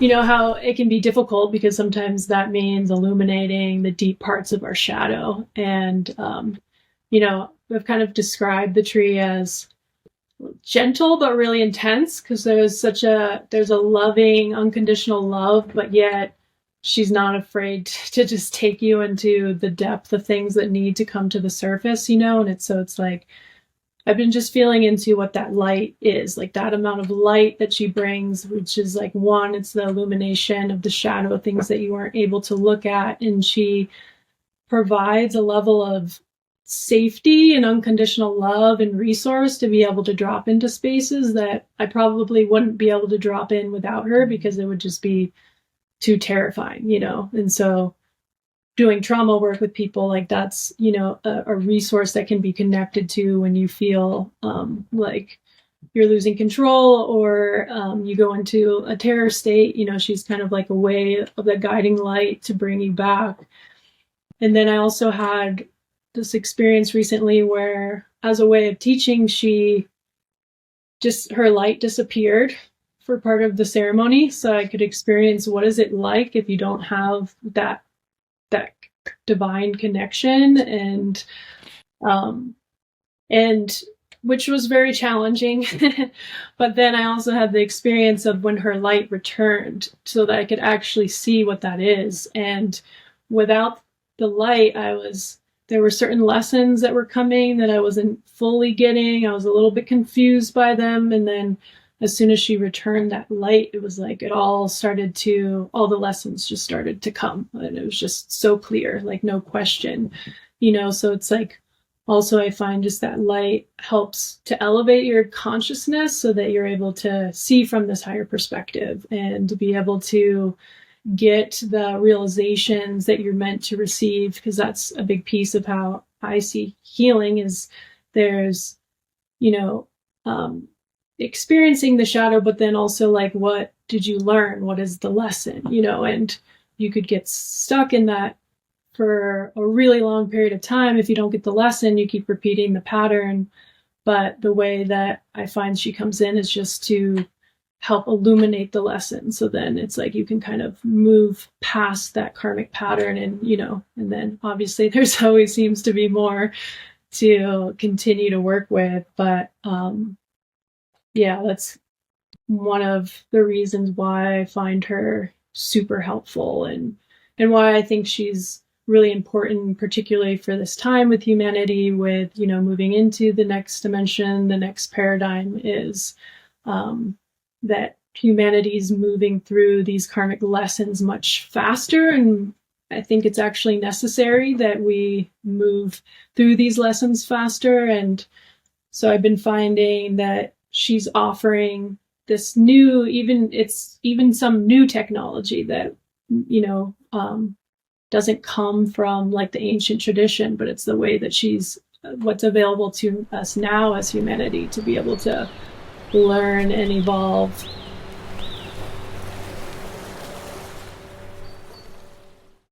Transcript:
you know, how it can be difficult because sometimes that means illuminating the deep parts of our shadow. And, you know, I've kind of described the tree as gentle but really intense because there's a loving unconditional love, but yet she's not afraid to just take you into the depth of things that need to come to the surface, you know. And it's like I've been just feeling into what that light is, like that amount of light that she brings, which is like, one, it's the illumination of the shadow, things that you weren't able to look at, and she provides a level of safety and unconditional love and resource to be able to drop into spaces that I probably wouldn't be able to drop in without her because it would just be too terrifying, you know. And so doing trauma work with people, like that's, you know, a resource that can be connected to when you feel like you're losing control or you go into a terror state. You know, she's kind of like a way of the guiding light to bring you back. And then I also had this experience recently where, as a way of teaching, her light disappeared for part of the ceremony, so I could experience what is it like if you don't have that divine connection, and which was very challenging. But then I also had the experience of when her light returned, so that I could actually see what that is. And without the light, there were certain lessons that were coming that I wasn't fully getting. I was a little bit confused by them. And then as soon as she returned that light, it was like all the lessons just started to come. And it was just so clear, like no question, you know. So it's like, also I find just that light helps to elevate your consciousness so that you're able to see from this higher perspective and to be able to get the realizations that you're meant to receive, because that's a big piece of how I see healing. Is there's, you know, experiencing the shadow, but then also like, what did you learn? What is the lesson, you know? And you could get stuck in that for a really long period of time. If you don't get the lesson, you keep repeating the pattern. But the way that I find she comes in is just to help illuminate the lesson. So then it's like you can kind of move past that karmic pattern, and, you know, and then obviously there's always seems to be more to continue to work with. But yeah, that's one of the reasons why I find her super helpful, and why I think she's really important, particularly for this time with humanity, with, you know, moving into the next dimension, the next paradigm, is that humanity's moving through these karmic lessons much faster. And I think it's actually necessary that we move through these lessons faster. And so I've been finding that she's offering this new, even some new technology that, you know, doesn't come from like the ancient tradition, but it's the way that what's available to us now as humanity to be able to learn and evolve